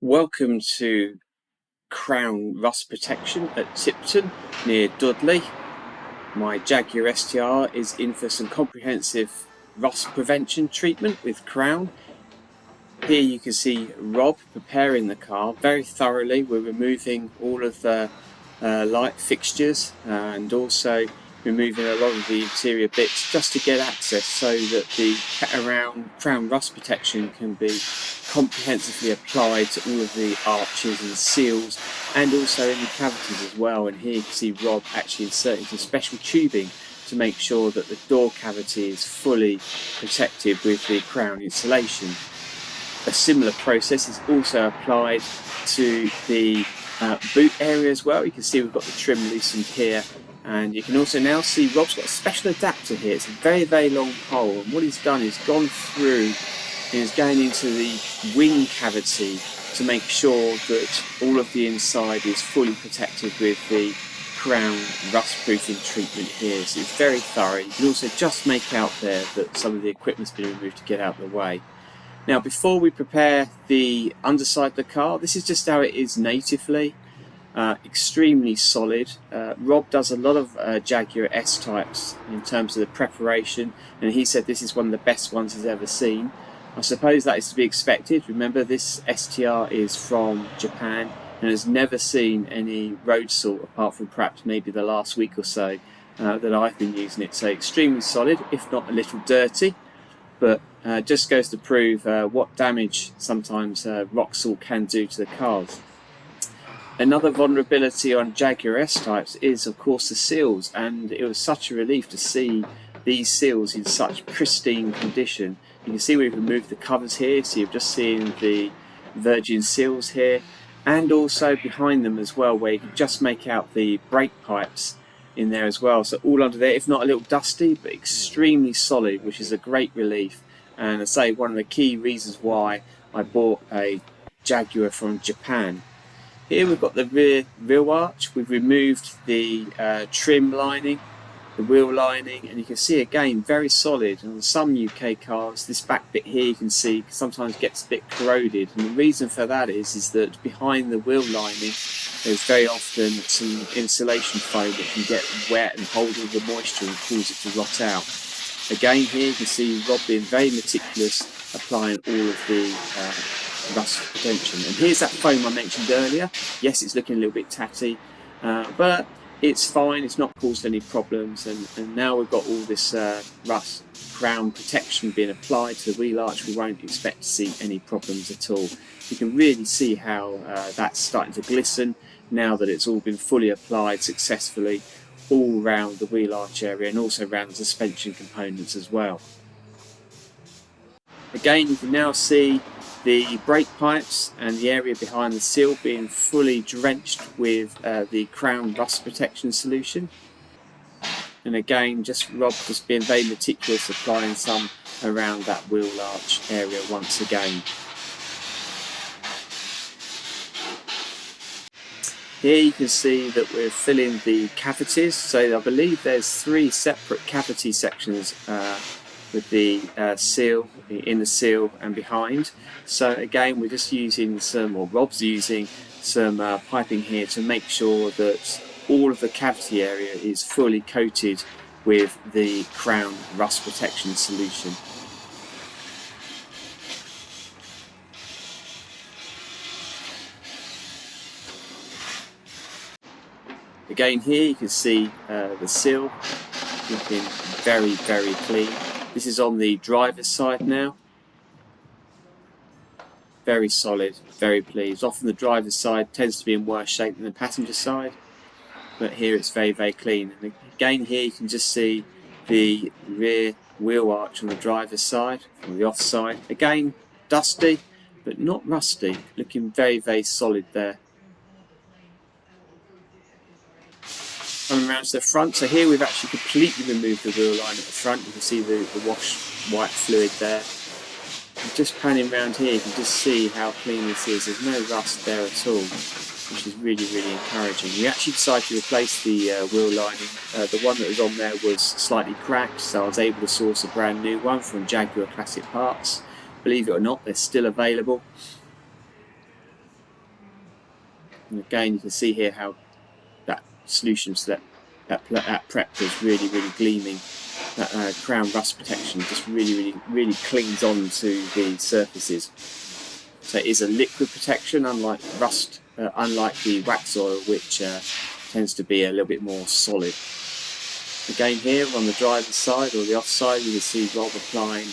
Welcome to Crown Rust Protection at Tipton near Dudley. My Jaguar S-Type R is in for some comprehensive rust prevention treatment with Crown. Here you can see Rob preparing the car very thoroughly. We're removing all of the light fixtures and also removing a lot of the interior bits just to get access so that the Crown Rust Protection can be comprehensively applied to all of the arches and seals and also in the cavities as well. And here you can see Rob actually inserting some special tubing to make sure that the door cavity is fully protected with the Crown insulation. A similar process is also applied to the boot area as well. You can see we've got the trim loosened here, and you can also now see Rob's got a special adapter here. It's a very long pole, and what he's done is gone through and is going into the wing cavity to make sure that all of the inside is fully protected with the Crown rust proofing treatment here. So it's very thorough. You can also just make out there that some of the equipment's been removed to get out of the way. Now, before we prepare the underside of the car, this is just how it is natively. Extremely solid. Rob does a lot of Jaguar S-types in terms of the preparation, and he said this is one of the best ones he's ever seen. I suppose that is to be expected. Remember, this S-Type R is from Japan and has never seen any road salt apart from perhaps maybe the last week or so that I've been using it. So extremely solid, if not a little dirty, but just goes to prove what damage sometimes rock salt can do to the cars. Another vulnerability on Jaguar S-types is of course the seals, and it was such a relief to see these seals in such pristine condition. You can see we've removed the covers here, so you're just seeing the virgin seals here, and also behind them as well, where you can just make out the brake pipes in there as well. So all under there, if not a little dusty, but extremely solid, which is a great relief. And I say one of the key reasons why I bought a Jaguar from Japan. Here we've got the rear wheel arch. We've removed the trim lining, the wheel lining, and you can see again very solid. And on some UK cars, this back bit here you can see sometimes gets a bit corroded, and the reason for that is that behind the wheel lining there's very often some insulation foam that can get wet and hold all the moisture and cause it to rot out. Again, here you can see Rob being very meticulous, applying all of the rust prevention. And here's that foam I mentioned earlier. Yes, it's looking a little bit tatty, but it's fine. It's not caused any problems. And now we've got all this rust Crown protection being applied to the wheel arch. We won't expect to see any problems at all. You can really see how that's starting to glisten now that it's all been fully applied successfully all around the wheel arch area and also around the suspension components as well. Again, you can now see the brake pipes and the area behind the seal being fully drenched with the Crown rust protection solution. And again, Rob just being very meticulous, applying some around that wheel arch area once again. Here you can see that we're filling the cavities, so I believe there's 3 separate cavity sections with the seal, in the seal and behind. So again, we're just using Rob's using some piping here to make sure that all of the cavity area is fully coated with the Crown rust protection solution. Again, here you can see the seal looking very clean. This is on the driver's side now. Very solid, very pleased. Often the driver's side tends to be in worse shape than the passenger side, but here it's very clean. And again, here you can just see the rear wheel arch on the driver's side, on the off side. Again, dusty, but not rusty. Looking very solid there. Coming around to the front, so here we've actually completely removed the wheel line at the front. You can see the washed white fluid there. And just panning around here, you can just see how clean this is. There's no rust there at all, which is really encouraging. We actually decided to replace the wheel lining. The one that was on there was slightly cracked, so I was able to source a brand new one from Jaguar Classic Parts. Believe it or not, they're still available. And again, you can see here how that solution, so that prep is really gleaming. That crown rust protection just really clings on to the surfaces. So it is a liquid protection, unlike rust, unlike the wax oil, which tends to be a little bit more solid. Again, here on the driver's side or the off side, you can see Rob applying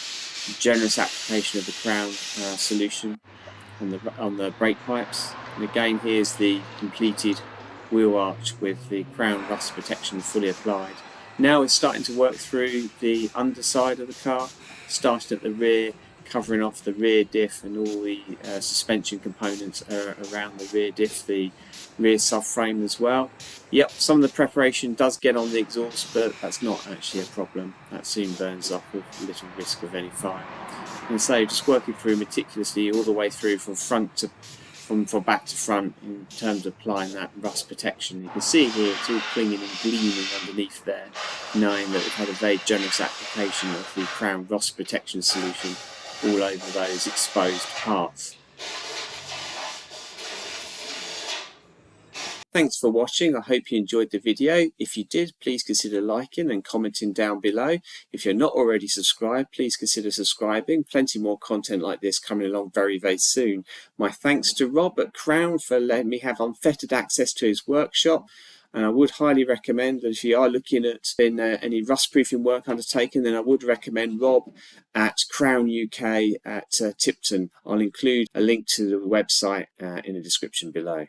generous application of the crown solution on the brake pipes. And again, here's the completed wheel arch with the crown rust protection fully applied. Now it's starting to work through the underside of the car, starting at the rear, covering off the rear diff and all the suspension components around the rear diff, the rear subframe as well. Yep, some of the preparation does get on the exhaust, but that's not actually a problem. That soon burns off with little risk of any fire. And so just working through meticulously all the way through from back to front in terms of applying that rust protection. You can see here it's all clinging and gleaming underneath there, knowing that we've had a very generous application of the crown rust protection solution all over those exposed parts. Thanks for watching. I hope you enjoyed the video. If you did, please consider liking and commenting down below. If you're not already subscribed, please consider subscribing. Plenty more content like this coming along very soon. My thanks to Rob at Crown for letting me have unfettered access to his workshop. And I would highly recommend that if you are looking at any rust proofing work undertaken, then I would recommend Rob at Crown UK at Tipton. I'll include a link to the website in the description below.